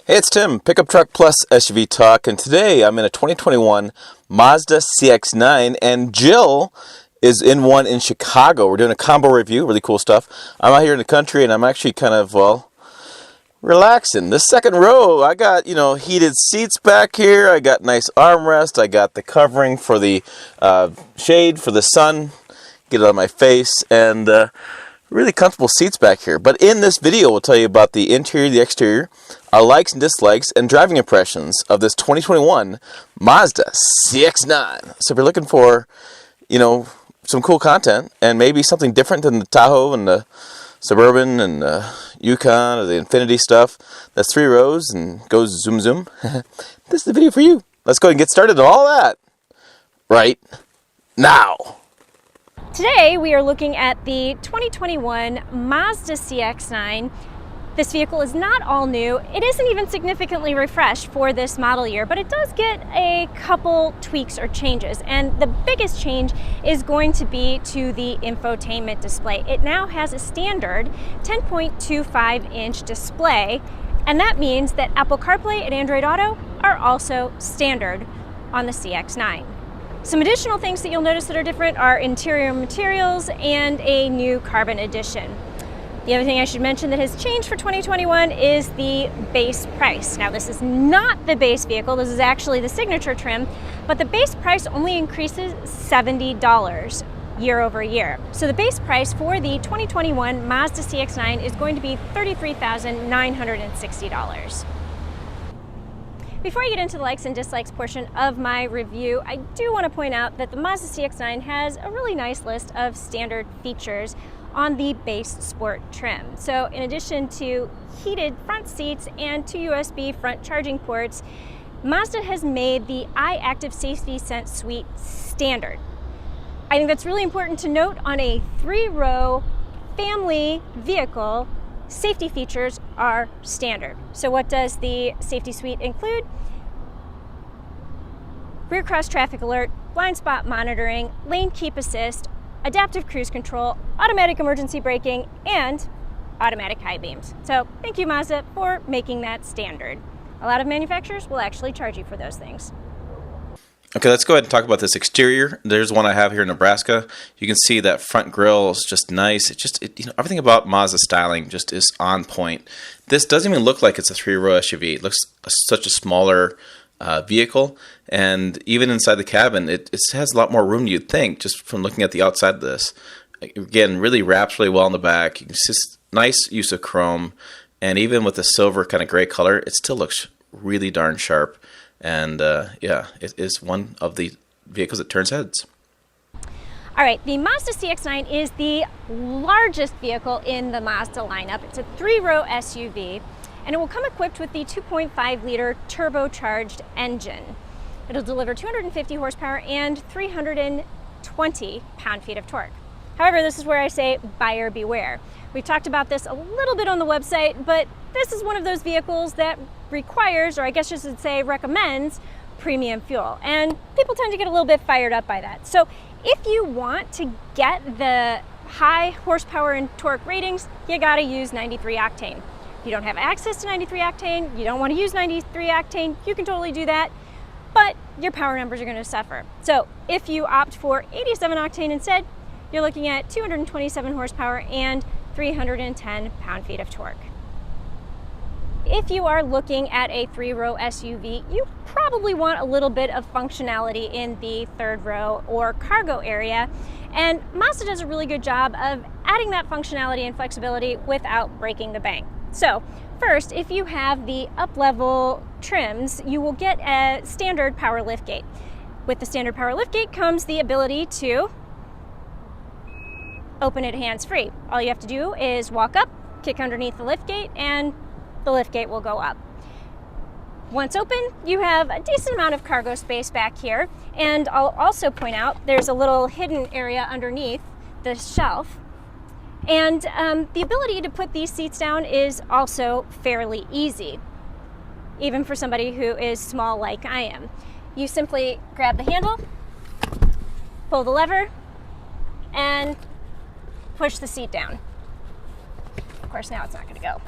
Hey, it's Tim, Pickup Truck Plus SUV Talk, and today I'm in a 2021 Mazda CX-9, and Jill is in one in Chicago. We're doing a combo review, really cool stuff. I'm out here in the country, and I'm actually kind of, well, relaxing. This second row, I got, heated seats back here. I got nice armrest. I got the covering for the shade for the sun, get it on my face, and really comfortable seats back here. But in this video, we'll tell you about the interior, the exterior, our likes and dislikes, and driving impressions of this 2021 Mazda CX-9. So if you're looking for, some cool content and maybe something different than the Tahoe and the Suburban and the Yukon or the Infinity stuff, that's 3 rows and goes zoom zoom. This is the video for you. Let's go and get started on all that right now. Today we are looking at the 2021 Mazda CX-9. This vehicle is not all new. It isn't even significantly refreshed for this model year, but it does get a couple tweaks or changes. And the biggest change is going to be to the infotainment display. It now has a standard 10.25-inch display, and that means that Apple CarPlay and Android Auto are also standard on the CX-9. Some additional things that you'll notice that are different are interior materials and a new carbon edition. The other thing I should mention that has changed for 2021 is the base price. Now, this is not the base vehicle, this is actually the signature trim, but the base price only increases $70 year over year. So the base price for the 2021 Mazda CX-9 is going to be $33,960. Before I get into the likes and dislikes portion of my review, I do want to point out that the Mazda CX-9 has a really nice list of standard features on the base sport trim. So in addition to heated front seats and 2 USB front charging ports, Mazda has made the iActive Safety Sense Suite standard. I think that's really important to note on a 3-row family vehicle. Safety features are standard. So what does the safety suite include? Rear cross traffic alert, blind spot monitoring, lane keep assist, adaptive cruise control, automatic emergency braking, and automatic high beams. So thank you, Mazda, for making that standard. A lot of manufacturers will actually charge you for those things. Okay, let's go ahead and talk about this exterior. There's one I have here in Nebraska. You can see that front grille is just nice. Everything about Mazda styling just is on point. This doesn't even look like it's a 3-row SUV. It looks such a smaller vehicle, and even inside the cabin, it has a lot more room than you'd think just from looking at the outside of this. Again, really wraps really well in the back. You can see nice use of chrome, and even with the silver kind of gray color, it still looks really darn sharp. And it is one of the vehicles that turns heads. All right, the Mazda CX-9 is the largest vehicle in the Mazda lineup. It's a 3-row SUV, and it will come equipped with the 2.5-liter turbocharged engine. It'll deliver 250 horsepower and 320 pound-feet of torque. However, this is where I say buyer beware. We've talked about this a little bit on the website, but this is one of those vehicles that requires, or I guess you should say recommends, premium fuel. And people tend to get a little bit fired up by that. So if you want to get the high horsepower and torque ratings, you gotta use 93 octane. If you don't have access to 93 octane, you don't want to use 93 octane, you can totally do that, but your power numbers are gonna suffer. So if you opt for 87 octane instead, you're looking at 227 horsepower and 310 pound-feet of torque. If you are looking at a 3-row SUV, you probably want a little bit of functionality in the 3rd row or cargo area, and Mazda does a really good job of adding that functionality and flexibility without breaking the bank. So first, if you have the up-level trims, you will get a standard power liftgate. With the standard power liftgate comes the ability to open it hands-free. All you have to do is walk up, kick underneath the liftgate, and the liftgate will go up. Once open, you have a decent amount of cargo space back here, and I'll also point out there's a little hidden area underneath the shelf, and the ability to put these seats down is also fairly easy, even for somebody who is small like I am. You simply grab the handle, pull the lever, and push the seat down. Of course, now it's not going to go.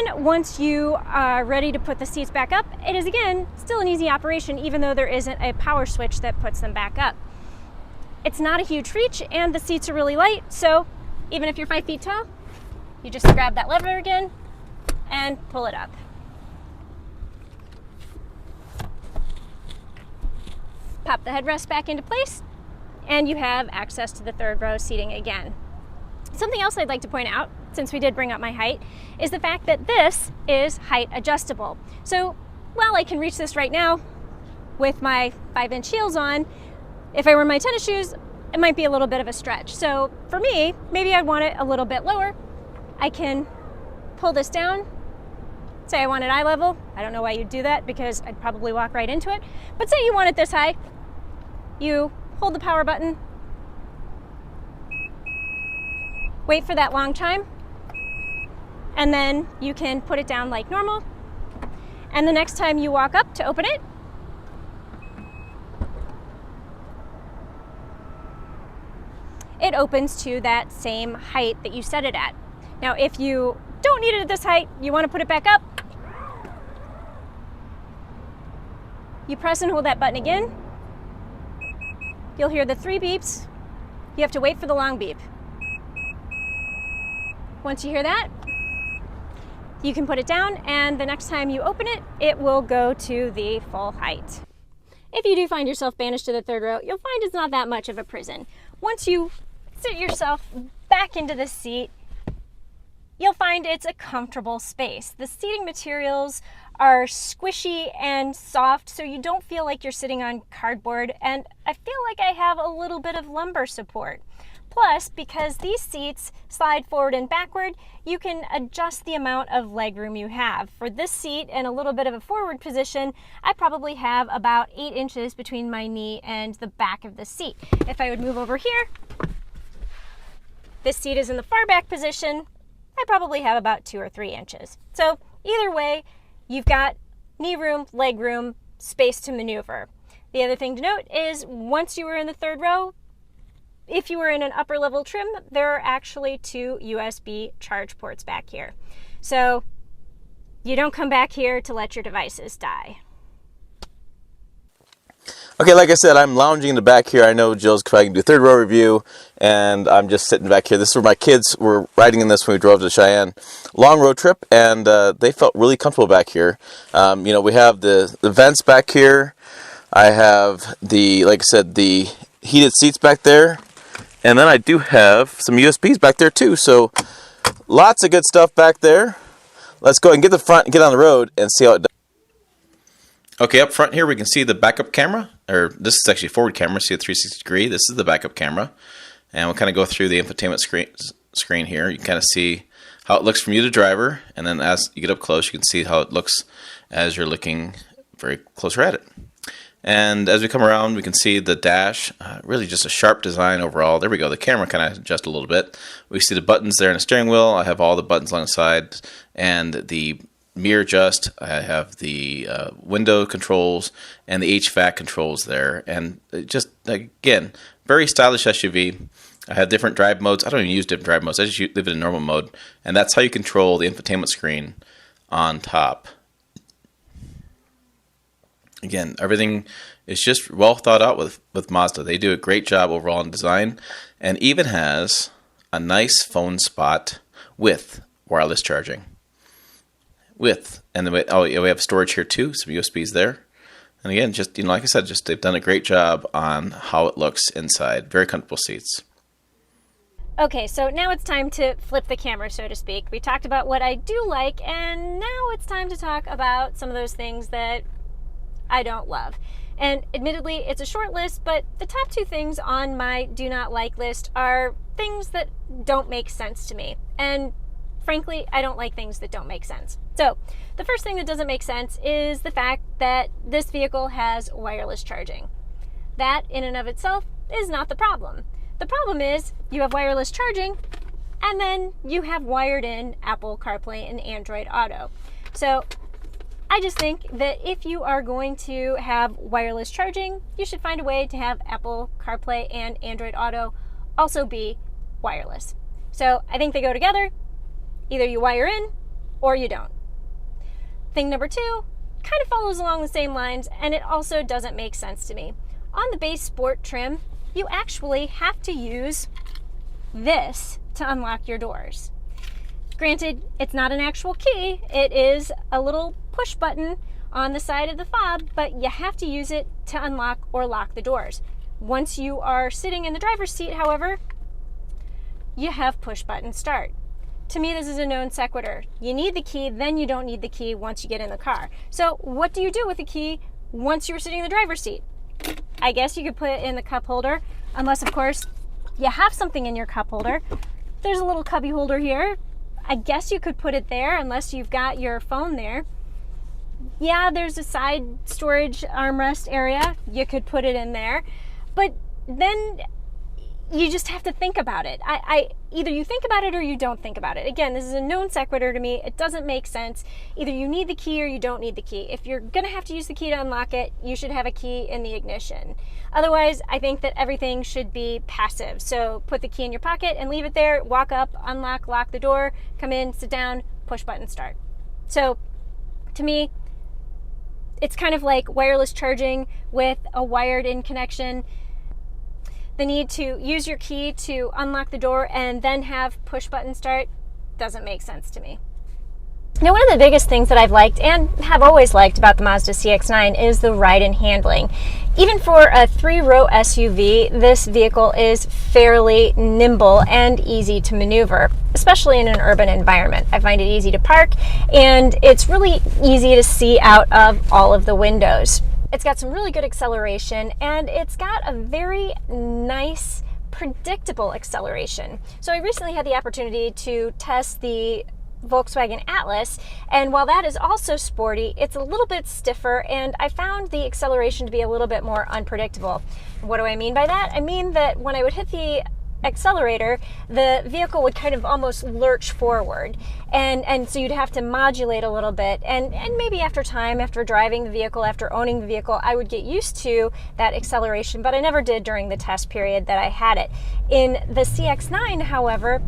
then once you are ready to put the seats back up, it is again still an easy operation, even though there isn't a power switch that puts them back up. It's not a huge reach, and the seats are really light, so even if you're 5 feet tall, you just grab that lever again and pull it up. Pop the headrest back into place, and you have access to the third row seating again. Something else I'd like to point out, since we did bring up my height, is the fact that this is height adjustable. So while I can reach this right now with my 5-inch heels on, if I wear my tennis shoes, it might be a little bit of a stretch. So for me, maybe I want it a little bit lower. I can pull this down. Say I want it eye level. I don't know why you'd do that, because I'd probably walk right into it. But say you want it this high. You hold the power button, wait for that long chime, and then you can put it down like normal. And the next time you walk up to open it, it opens to that same height that you set it at. Now, if you don't need it at this height, you want to put it back up, you press and hold that button again. You'll hear the 3 beeps. You have to wait for the long beep. Once you hear that, you can put it down, and the next time you open it, it will go to the full height. If you do find yourself banished to the third row, you'll find it's not that much of a prison. Once you sit yourself back into the seat, you'll find it's a comfortable space. The seating materials are squishy and soft, so you don't feel like you're sitting on cardboard, and I feel like I have a little bit of lumbar support. Plus, because these seats slide forward and backward, you can adjust the amount of leg room you have. For this seat and a little bit of a forward position, I probably have about 8 inches between my knee and the back of the seat. If I would move over here, this seat is in the far back position, I probably have about 2 or 3 inches. So either way, you've got knee room, leg room, space to maneuver. The other thing to note is once you are in the third row, if you were in an upper level trim, there are actually 2 USB charge ports back here. So you don't come back here to let your devices die. Okay, like I said, I'm lounging in the back here. I know Jill's probably going to do third row review, and I'm just sitting back here. This is where my kids were riding in this when we drove to Cheyenne. Long road trip, and they felt really comfortable back here. We have the vents back here. I have like I said, the heated seats back there. And then I do have some USBs back there too. So lots of good stuff back there. Let's go ahead and get the front and get on the road and see how it does. Okay, up front here we can see the backup camera, or this is actually a forward camera, see a 360 degree. This is the backup camera. And we'll kind of go through the infotainment screen here. You can kind of see how it looks from you, the driver, and then as you get up close, you can see how it looks as you're looking very closer at it. And as we come around, we can see the dash, really just a sharp design overall. There we go, the camera kind of adjusts a little bit. We see the buttons there in the steering wheel. I have all the buttons along the side, and the mirror adjust. I have the window controls and the HVAC controls there. And just, again, very stylish SUV. I have different drive modes. I don't even use different drive modes. I just leave it in normal mode. And that's how you control the infotainment screen on top. Again, everything is just well thought out with Mazda. They do a great job overall in design, and even has a nice phone spot with wireless charging. And we have storage here too, some USBs there. And again, just like I said, they've done a great job on how it looks inside. Very comfortable seats. Okay, so now it's time to flip the camera, so to speak. We talked about what I do like, and now it's time to talk about some of those things that I don't love. And admittedly, it's a short list, but the top 2 things on my do not like list are things that don't make sense to me. And frankly, I don't like things that don't make sense. So the first thing that doesn't make sense is the fact that this vehicle has wireless charging. That in and of itself is not the problem. The problem is you have wireless charging, and then you have wired in Apple CarPlay and Android Auto. So I just think that if you are going to have wireless charging, you should find a way to have Apple CarPlay and Android Auto also be wireless. So I think they go together. Either you wire in or you don't. Thing number two kind of follows along the same lines, and it also doesn't make sense to me. On the base sport trim, you actually have to use this to unlock your doors. Granted, it's not an actual key, it is a little push button on the side of the fob, but you have to use it to unlock or lock the doors. Once you are sitting in the driver's seat, however, you have push button start. To me, this is a known sequitur. You need the key, then you don't need the key once you get in the car. So what do you do with the key once you're sitting in the driver's seat? I guess you could put it in the cup holder, unless of course you have something in your cup holder. There's a little cubby holder here. I guess you could put it there unless you've got your phone there. Yeah, there's a side storage armrest area. You could put it in there. But then you just have to think about it. Either you think about it or you don't think about it. Again, this is a known sequitur to me. It doesn't make sense. Either you need the key or you don't need the key. If you're going to have to use the key to unlock it, you should have a key in the ignition. Otherwise, I think that everything should be passive. So put the key in your pocket and leave it there, walk up, unlock, lock the door, come in, sit down, push button start. So to me, it's kind of like wireless charging with a wired in connection. The need to use your key to unlock the door and then have push button start doesn't make sense to me. Now, one of the biggest things that I've liked and have always liked about the Mazda CX-9 is the ride and handling. Even for a 3-row SUV, this vehicle is fairly nimble and easy to maneuver, especially in an urban environment. I find it easy to park, and it's really easy to see out of all of the windows. It's got some really good acceleration, and it's got a very nice, predictable acceleration. So I recently had the opportunity to test the Volkswagen Atlas, and while that is also sporty, it's a little bit stiffer, and I found the acceleration to be a little bit more unpredictable. What do I mean by that? I mean that when I would hit the accelerator, the vehicle would kind of almost lurch forward, and so you'd have to modulate a little bit, and maybe after time, after driving the vehicle, after owning the vehicle, I would get used to that acceleration, but I never did during the test period that I had it. In the CX-9, however,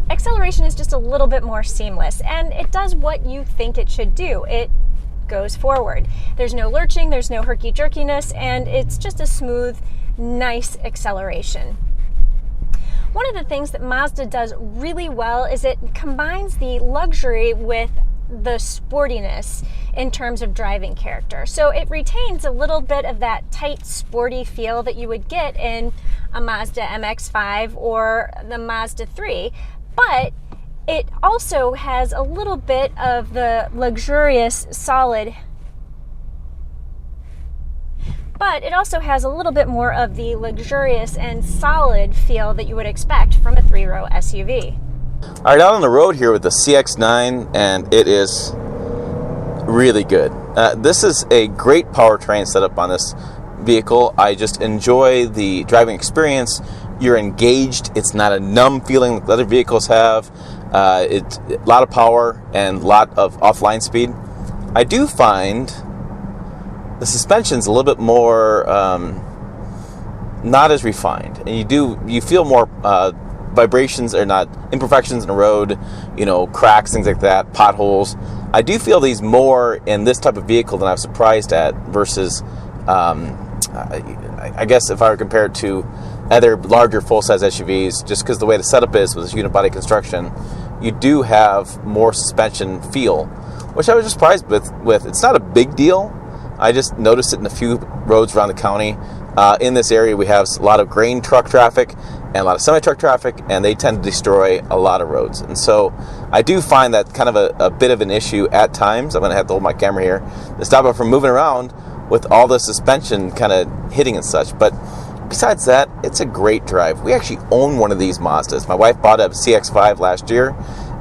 acceleration is just a little bit more seamless, and it does what you think it should do. It goes forward. There's no lurching, there's no herky-jerkiness, and it's just a smooth, nice acceleration. One of the things that Mazda does really well is it combines the luxury with the sportiness in terms of driving character. So it retains a little bit of that tight, sporty feel that you would get in a Mazda MX-5 or the Mazda 3, but it also has a little bit of the luxurious, solid, but it also has a little bit more of the luxurious and solid feel that you would expect from a 3-row SUV. All right, out on the road here with the CX-9, and it is really good. This is a great powertrain setup on this vehicle. I just enjoy the driving experience. You're engaged. It's not a numb feeling like other vehicles have. It's a lot of power and a lot of offline speed. I do find the suspension's a little bit more not as refined, and you feel more vibrations or not imperfections in the road, cracks, things like that, potholes. I do feel these more in this type of vehicle than I was surprised at versus I guess if I were to compare it to other larger full-size SUVs, just because the way the setup is with this unibody construction, you do have more suspension feel, which I was just surprised with. It's not a big deal. I just noticed it in a few roads around the county. In this area, we have a lot of grain truck traffic and a lot of semi-truck traffic, and they tend to destroy a lot of roads. And so I do find that kind of a bit of an issue at times. I'm going to have to hold my camera here to stop it from moving around with all the suspension kind of hitting and such. But besides that, it's a great drive. We actually own one of these Mazdas. My wife bought a CX-5 last year,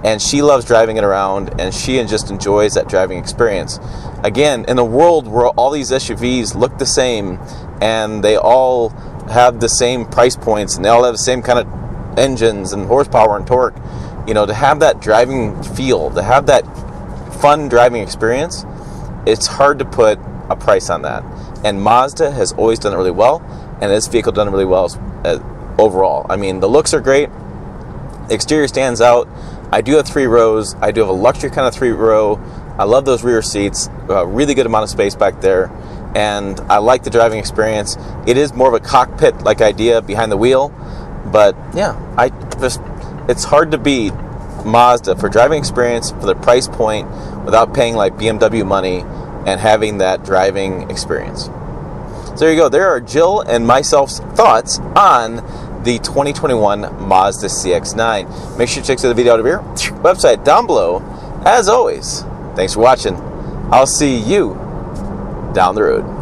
and she loves driving it around, and she just enjoys that driving experience. Again, in a world where all these SUVs look the same, and they all have the same price points, and they all have the same kind of engines and horsepower and torque, to have that driving feel, to have that fun driving experience, it's hard to put a price on that. And Mazda has always done it really well, and this vehicle done it really well overall. I mean, the looks are great. The exterior stands out. I do have 3 rows. I do have a luxury kind of 3-row. I love those rear seats. Really good amount of space back there. And I like the driving experience. It is more of a cockpit-like idea behind the wheel. But yeah, it's hard to beat Mazda for driving experience, for the price point, without paying like BMW money and having that driving experience. So there you go. There are Jill and myself's thoughts on the 2021 Mazda CX-9. Make sure to check out the video out of here. Website down below. As always, thanks for watching. I'll see you down the road.